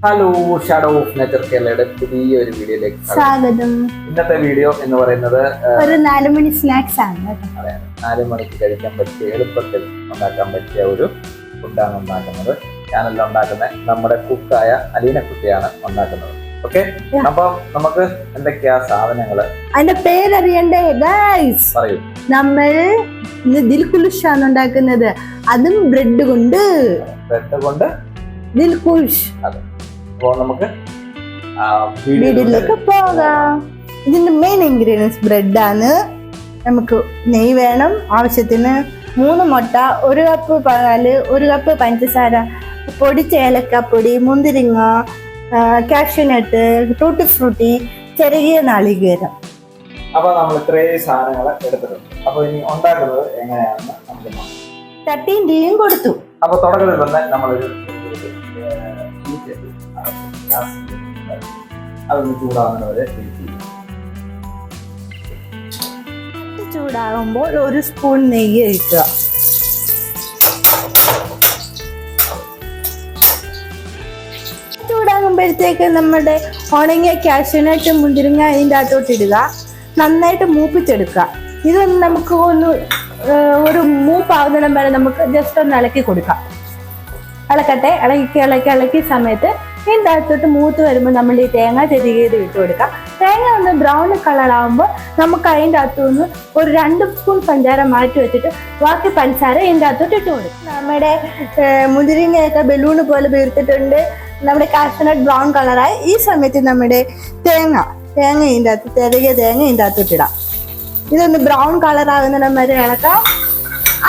Hello, shadow of nature കേരളയുടെ പുതിയൊരു വീഡിയോയിലേക്ക് സ്വാഗതം. ഇന്നത്തെ വീഡിയോ എന്ന് പറയുന്നത് ഒരു 4 മണി സ്നാക്സ് ആണ്. അതെ, 4 മണിക്ക് കഴിക്കാൻ പറ്റിയ എളുപ്പത്തിൽ ഉണ്ടാക്കാൻ പറ്റിയ ഒരു ഫുഡാണ് ഉണ്ടാക്കുന്നത്. ഞാനല്ല ഉണ്ടാക്കുന്നത്, നമ്മുടെ കുക്കായ അലീനക്കുട്ടിയാണ് ഉണ്ടാക്കുന്നത്. ഓക്കെ, അപ്പൊ നമുക്ക് എന്തൊക്കെയാ സാധനങ്ങള് അതിന്റെ പേരറിയണ്ടേ ഗൈസ്? പറയൂ. നമ്മൾ ദിൽഖുഷാണ് ഉണ്ടാക്കുന്നത്, അതും ബ്രെഡ് കൊണ്ട് ദിൽഖുഷ്. അതെ, അപ്പൊ നമുക്ക് വീഡിയോയിലേക്ക് പോകാം. ഇതിന്റെ മെയിൻ ഇൻഗ്രീഡിയൻസ് ബ്രെഡാണ്. നമുക്ക് നെയ്യ് വേണം, ആവശ്യത്തിന് 3 മുട്ട, 1 കപ്പ് പാല്, 1 കപ്പ് പഞ്ചസാര, പൊടിച്ച ഏലക്കാപ്പൊടി, മുന്തിരിങ്ങ, കാഷ്യൂനട്ട്, ടൂട്ടി ഫ്രൂട്ടി, ചെറിയ നാളികേരം. അപ്പൊ നമ്മൾ ഇത്രയും സാധനങ്ങൾ എടുത്തിട്ടുണ്ട്. അപ്പൊ ഇനി ഉണ്ടാക്കുന്നത് എങ്ങനെയാണെന്ന് നമുക്ക് നോക്കാം. ചട്ടിയും തീയും കൊടുത്തു. അപ്പൊ തുടക്കത്തിൽ തന്നെ നമ്മളൊരു അതൊന്ന് ചൂടാവുന്നത് വരെ ചൂടാകുമ്പോൾ 1 സ്പൂൺ നെയ്യ് ഒഴിക്കുക. ചൂടാകുമ്പോഴത്തേക്ക് നമ്മുടെ ഉണങ്ങിയ കാഷ്യൂനട്ട്, മുന്തിരിങ്ങ ഇതിൻ്റെ അകത്തോട്ട് ഇടുക. നന്നായിട്ട് മൂപ്പിച്ചെടുക്കുക. ഇതൊന്ന് നമുക്ക് ഒരു മൂപ്പാവുന്നിടം വരെ നമുക്ക് ജസ്റ്റ് ഒന്ന് ഇളക്കി കൊടുക്കാം. ഇളക്കട്ടെ. ഇളക്കി സമയത്ത് ഇതിൻ്റെ അകത്തോട്ട് മൂത്ത് വരുമ്പോൾ നമ്മൾ ഈ തേങ്ങ ചെറുകിയത് ഇട്ട് കൊടുക്കാം. തേങ്ങ ഒന്ന് ബ്രൗൺ കളറാകുമ്പോൾ നമുക്ക് അതിൻ്റെ അകത്തുനിന്ന് ഒരു 2 സ്പൂൺ പഞ്ചാര മാറ്റി വെച്ചിട്ട് ബാക്കി പഞ്ചസാര ഇതിൻ്റെ അകത്തോട്ട് ഇട്ട് കൊടുക്കും. നമ്മുടെ മുന്തിരിങ്ങയൊക്കെ ബലൂണ് പോലെ വീർത്തിട്ടുണ്ട്. നമ്മുടെ കാഷ്യൂനട്ട് ബ്രൗൺ കളറായി. ഈ സമയത്ത് നമ്മുടെ തേങ്ങ ഇതിൻ്റെ അകത്ത് ചെറിയ തേങ്ങ ഇതിൻ്റെ അകത്തോട്ട് ഇടാം. ഇതൊന്ന് ബ്രൗൺ കളറാകുന്നിടം വരെ ഇളക്കാം.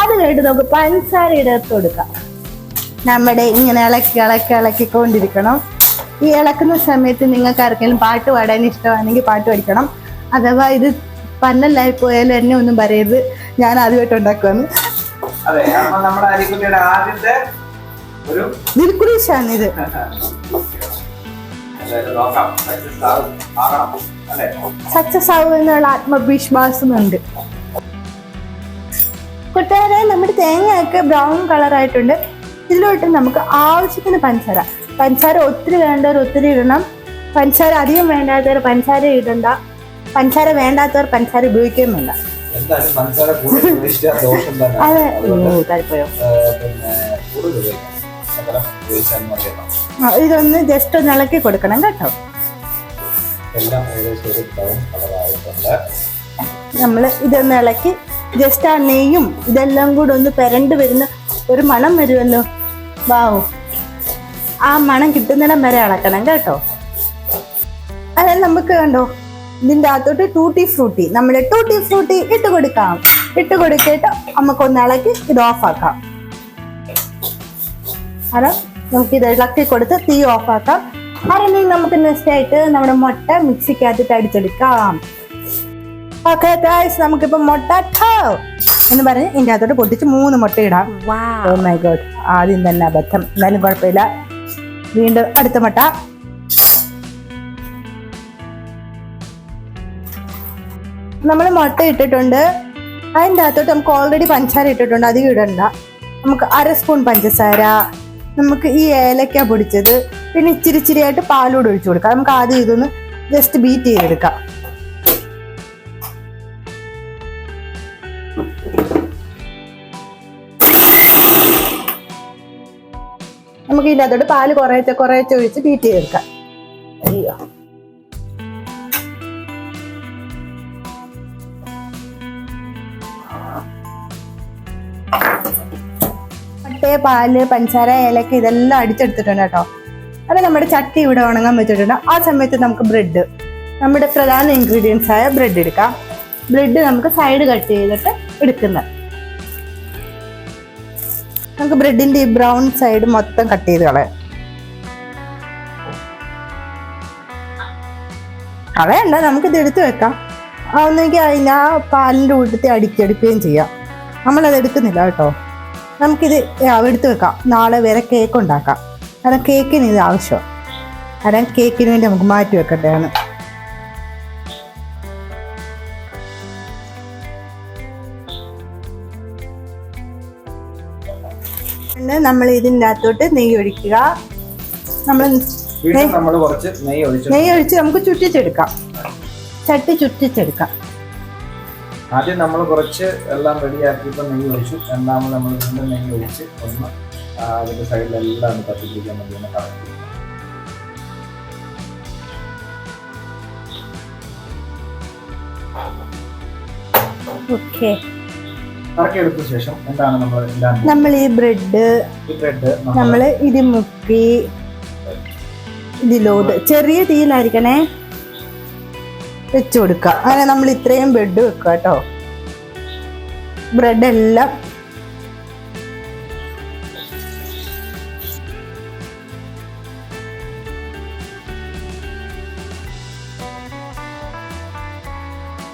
അത് കഴിഞ്ഞിട്ട് നമുക്ക് പഞ്ചസാര ഇടത്ത് കൊടുക്കാം. നമ്മുടെ ഇങ്ങനെ ഇളക്കിക്കൊണ്ടിരിക്കണം. ഈ ഇളക്കുന്ന സമയത്ത് നിങ്ങൾക്ക് ആർക്കെങ്കിലും പാട്ട് പാടാൻ ഇഷ്ടമാണെങ്കിൽ പാട്ട് പഠിക്കണം. അഥവാ ഇത് പന്നലായി പോയാലും എന്നെ ഒന്നും പറയരുത്, ഞാൻ ആദ്യമായിട്ട് ഉണ്ടാക്കുവാന്ന്. ദിൽഖുഷാണിത്. സക്സസ് ആവുമെന്നുള്ള ആത്മവിശ്വാസമുണ്ട്. കൂട്ടുകാരെ, നമ്മുടെ തേങ്ങയൊക്കെ ബ്രൗൺ കളറായിട്ടുണ്ട്. ഇതിലോട്ട് നമുക്ക് ആവശ്യത്തിന് പഞ്ചസാര ഒത്തിരി വേണ്ടവർ ഒത്തിരി ഇടണം. പഞ്ചസാര അധികം വേണ്ടാത്തവർ പഞ്ചസാര ഇടണ്ട. പഞ്ചസാര വേണ്ടാത്തവർ പഞ്ചസാര ഉപയോഗിക്കുകയും വേണ്ട. അതെ, താല്പര്യം. ഇതൊന്ന് ജസ്റ്റ് ഒന്ന് ഇളക്കി കൊടുക്കണം കേട്ടോ. നമ്മൾ ഇതൊന്ന് ഇളക്കി ജസ്റ്റ് ആ നെയ്യും ഇതെല്ലാം കൂടെ ഒന്ന് പെരണ്ട് വരുന്ന ഒരു മണം വരുമല്ലോ. വാവ്, ആ മണം കിട്ടുന്നിടം വരെ ഇളക്കണം കേട്ടോ. അതായത് നമുക്ക് കണ്ടോ, ഇതിൻ്റെ അകത്തോട്ട് ടൂട്ടി ഫ്രൂട്ടി ഇട്ട് കൊടുക്കാം. ഇട്ട് കൊടുത്തിട്ട് നമുക്കൊന്ന് ഇളക്കി ഇത് ഓഫാക്കാം. അത് നമുക്കിത് ഇളക്കി കൊടുത്ത് തീ ഓഫാക്കാം. അല്ലെങ്കിൽ നമുക്ക് നെക്സ്റ്റ് ആയിട്ട് നമ്മുടെ മുട്ട മിക്സിക്കകത്തിട്ട് അടിച്ചെടുക്കാം. ഓക്കെ ഗൈസ്, നമുക്കിപ്പോൾ മുട്ട എന്ന് പറഞ്ഞ് ഇതിൻ്റെ അകത്തോട്ട് പൊട്ടിച്ച് 3 മുട്ട ഇടാം. ഓ മൈ ഗോഡ്, ആദ്യം തന്നെ അബദ്ധം. എന്തായാലും കുഴപ്പമില്ല. വീണ്ടും അടുത്ത മുട്ട. നമ്മൾ മുട്ട ഇട്ടിട്ടുണ്ട്. അതിൻ്റെ അകത്തോട്ട് നമുക്ക് ഓൾറെഡി പഞ്ചസാര ഇട്ടിട്ടുണ്ട്, അധികം ഇടണ്ട. നമുക്ക് 1/2 സ്പൂൺ പഞ്ചസാര, നമുക്ക് ഈ ഏലക്ക പൊടിച്ചത്, പിന്നെ ഇച്ചിരി ആയിട്ട് പാലൂടെ ഒഴിച്ചു കൊടുക്കാം. നമുക്ക് ആദ്യം ഇതൊന്ന് ജസ്റ്റ് ബീറ്റ് ചെയ്തെടുക്കാം. നമുക്ക് ഇതിൻ്റെ അതോട് പാല് കുറേശ്ശെ ഒഴിച്ച് ബീറ്റ് ചെയ്തെടുക്കാം. അയ്യോ, മുട്ട, പാല്, പഞ്ചസാര, ഏലക്ക ഇതെല്ലാം അടിച്ചെടുത്തിട്ടുണ്ട് കേട്ടോ. അത് നമ്മുടെ ചട്ടി ഇവിടെ ഉണങ്ങാൻ വെച്ചിട്ടുണ്ട്. ആ സമയത്ത് നമുക്ക് ബ്രെഡ്, നമ്മുടെ പ്രധാന ഇൻഗ്രീഡിയൻസ് ആയ ബ്രെഡ് എടുക്കാം. ബ്രെഡ് നമുക്ക് സൈഡ് കട്ട് ചെയ്തിട്ട് എടുക്കുന്നത്. നമുക്ക് ബ്രെഡിന്റെ ഈ ബ്രൗൺ സൈഡ് മൊത്തം കട്ട് ചെയ്ത് കളയണ്ട, നമുക്കിത് എടുത്ത് വെക്കാം. ഒന്നെങ്കിൽ അതിന് ആ പാലിൻ്റെ കൂട്ടത്തിൽ അടിച്ചെടുക്കുകയും ചെയ്യാം. നമ്മളത് എടുക്കുന്നില്ല കേട്ടോ. നമുക്കിത് എടുത്ത് വെക്കാം. നാളെ വരെ കേക്ക് ഉണ്ടാക്കാം. കാരണം കേക്കിന് ഇത് ആവശ്യമാണ്. കാരണം കേക്കിന് വേണ്ടി നമുക്ക് മാറ്റി വെക്കേണ്ടതാണ്. നമ്മൾ ഇതിൻ്റെ അകത്തോട്ട് നെയ്യ് ഒഴിക്കുക. നമ്മൾ വീണ്ടും നമ്മൾ കുറച്ച് നെയ്യ് ഒഴിച്ച് നമുക്ക് ചുറ്റിച്ചെടുക്കാം. ചട്ടി ചുറ്റിച്ചെടുക്കാം. ആദ്യം നമ്മൾ കുറച്ച് എല്ലാം റെഡിയാക്കിയപ്പോൾ നെയ്യ് ഒഴിച്ചു. രണ്ടാമത് നമ്മൾ വീണ്ടും നെയ്യ് ഒഴിച്ച് ഒന്ന് അതിന്റെ സൈഡിലെല്ലാം ഒന്ന് കത്തിപ്പിടിക്കാൻ വേണ്ടി ഒന്ന് കറക്കി. കറക്കിയെടുത്ത ശേഷം എന്താണ് നമ്മൾ ഈ ബ്രെഡ് നമ്മൾ ഇത് മുക്കി ഇതിലോട്ട് ചെറിയ തീയിലായിരിക്കണേ വെച്ചു കൊടുക്കുക. അങ്ങനെ നമ്മൾ ഇത്രയും ബ്രെഡ് വെക്കുക കേട്ടോ. ബ്രെഡ് എല്ലാം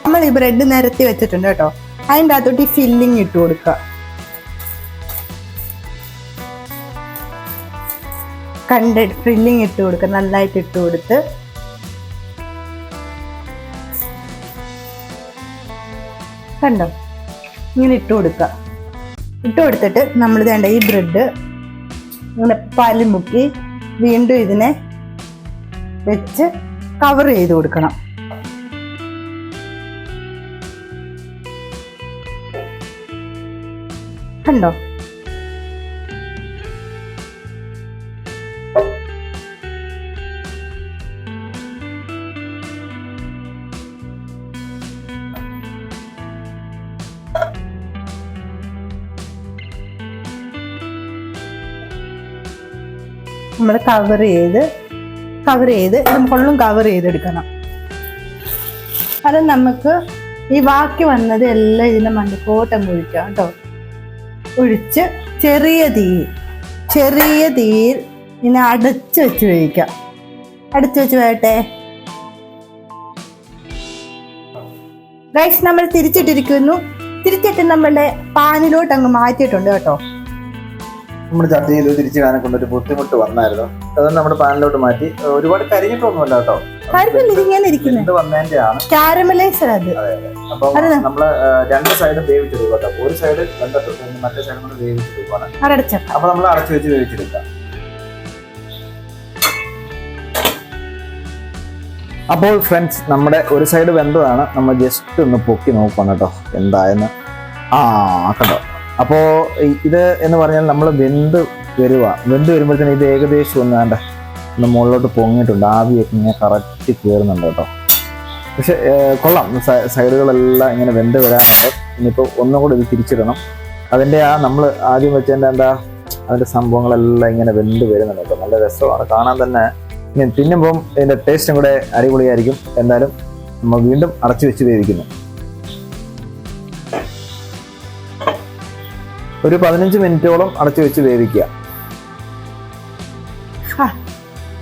നമ്മൾ ഈ ബ്രെഡ് നിരത്തി വെച്ചിട്ടുണ്ട് കേട്ടോ. അതിൻ്റെ അകത്തോട്ട് ഈ ഫില്ലിങ് ഇട്ട് കൊടുക്കുക. ഫില്ലിങ് ഇട്ട് കൊടുക്കുക. നന്നായിട്ട് ഇട്ട് കൊടുത്ത് കണ്ടോ ഇങ്ങനെ ഇട്ട് കൊടുക്കുക. ഇട്ട് കൊടുത്തിട്ട് നമ്മൾ വേണ്ട ഈ ബ്രെഡ് ഇങ്ങനെ പാലിൽ മുക്കി വീണ്ടും ഇതിനെ വെച്ച് കവർ ചെയ്ത് കൊടുക്കണം. കണ്ടോ നമ്മൾ കവർ ചെയ്ത് ഫുള്ളും കവർ ചെയ്തെടുക്കണം. അത് നമുക്ക് ഈ ബാക്കി വന്നത് എല്ലാം ഇതിൻ്റെ മണ്ടക്കോട്ടം ഒഴിക്കാം കേട്ടോ. ഒഴിച്ച് ചെറിയ തീയിൽ ഇങ്ങനെ അടച്ച് വെച്ച് വേവിക്കാം. അടച്ച് വെച്ച് വേട്ടെ ഗൈസ്. നമ്മൾ തിരിച്ചിട്ട് നമ്മളുടെ പാനിലോട്ട് അങ്ങ് മാറ്റിയിട്ടുണ്ട് കേട്ടോ. നമ്മൾ ചട്ടി ചെയ്ത് തിരിച്ചു കാണാൻ കൊണ്ടൊരു ബുദ്ധിമുട്ട് വന്നായിരുന്നു. അതൊന്നും നമ്മുടെ പാനിലോട്ട് മാറ്റി. ഒരുപാട് കരിഞ്ഞിട്ടൊന്നുമല്ല കേട്ടോ. കാരമലൈസർ അത്. അപ്പൊ നമ്മള് രണ്ട് സൈഡും വേവിച്ചെടുക്കും കേട്ടോ. ഒരു സൈഡ് വെന്തട്ടു, മറ്റേ സൈഡ് നമ്മൾ വേവിച്ചെടുക്കുവാണ്. അപ്പൊ നമ്മൾ അടച്ചു വെച്ച് വേവിച്ചെടുക്കാം. അപ്പോൾ ഫ്രണ്ട്സ്, നമ്മുടെ ഒരു സൈഡ് വെന്തതാണ്. നമ്മൾ ജസ്റ്റ് ഒന്ന് പൊക്കി നോക്കണം കേട്ടോ എന്തായെന്ന്. കണ്ടോ. അപ്പോൾ ഇത് എന്ന് പറഞ്ഞാൽ നമ്മൾ വെന്ത് വരുമ്പോഴത്തേന് ഇത് ഏകദേശം ഒന്ന് മുകളിലോട്ട് പൊങ്ങിയിട്ടുണ്ട്. ആവിയൊക്കെ ഇങ്ങനെ കറക്റ്റ് കയറുന്നുണ്ട് കേട്ടോ. പക്ഷെ കൊള്ളാം. സൈഡുകളെല്ലാം ഇങ്ങനെ വെന്ത് വരാനുണ്ട്. ഇനിയിപ്പോൾ ഒന്നും കൂടെ ഇത് തിരിച്ചിടണം. അതിൻ്റെ നമ്മൾ ആദ്യം വെച്ചതിൻ്റെ അതിൻ്റെ സംഭവങ്ങളെല്ലാം ഇങ്ങനെ വെന്ത് വരുന്നുണ്ട് കേട്ടോ. നല്ല രസമാണ് കാണാൻ തന്നെ. ഇങ്ങനെ തിന്നുമ്പം ഇതിൻ്റെ ടേസ്റ്റും കൂടെ അടിപൊളിയായിരിക്കും. എന്തായാലും നമ്മൾ വീണ്ടും അടച്ചു വെച്ച് വേവിക്കുന്നു. ഒരു 15 മിനിറ്റോളം അടച്ചു വെച്ച് വേവിക്കുക.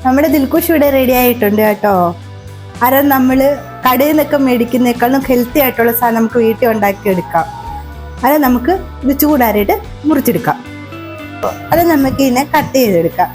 നമ്മുടെ ദിൽകുഷ് ഇവിടെ റെഡി ആയിട്ടുണ്ട് കേട്ടോ. നമ്മൾ കടയിൽ നിന്നൊക്കെ മേടിക്കുന്നേക്കാളും ഹെൽത്തി ആയിട്ടുള്ള സാധനം നമുക്ക് വീട്ടിൽ ഉണ്ടാക്കിയെടുക്കാം. നമുക്ക് ഇത് ചൂടാറിയിട്ട് മുറിച്ചെടുക്കാം. നമുക്ക് ഇതിനെ കട്ട് ചെയ്തെടുക്കാം.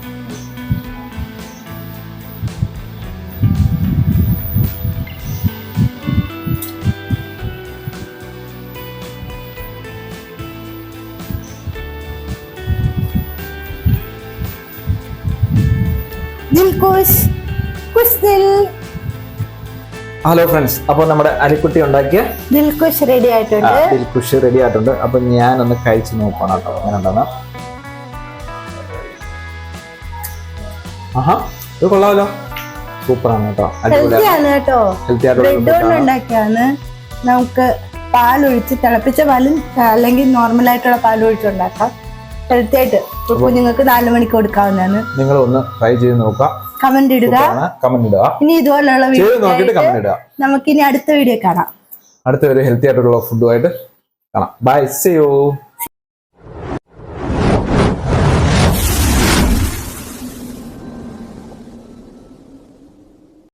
ഹലോ ഫ്രണ്ട്സ്, അപ്പോൾ നമ്മുടെ അരിക്കുട്ടി ഉണ്ടാക്കിയ ദിൽകുഷ് റെഡി ആയിട്ടുണ്ട്. അപ്പൊ ഞാനൊന്ന് കഴിച്ചു നോക്കണം കേട്ടോ അങ്ങനെ ഉണ്ടെന്ന്. ഇത് കൊള്ളാമല്ലോ. സൂപ്പറാണ് കേട്ടോ. ഹെൽത്തി ആയിട്ടുള്ള നമുക്ക് പാലൊഴിച്ച് തിളപ്പിച്ച പാലും അല്ലെങ്കിൽ നോർമൽ ആയിട്ടുള്ള പാലൊഴിച്ച് ഉണ്ടാക്കാം. ഹെൽത്തി ആയിട്ട് കുഞ്ഞുങ്ങൾക്ക് 4 മണിക്ക് കൊടുക്കാവുന്നതാണ്. നിങ്ങൾ ഒന്ന് ട്രൈ ചെയ്ത് നോക്കാം. കമന്റ് ഇടുക. ഇനി ഇതുപോലുള്ള വീഡിയോ നമുക്ക് ഇനി അടുത്ത വീഡിയോ കാണാം. അടുത്ത ഒരു ഹെൽത്തി ആയിട്ടുള്ള ഫുഡുമായിട്ട് കാണാം. Bye, see U.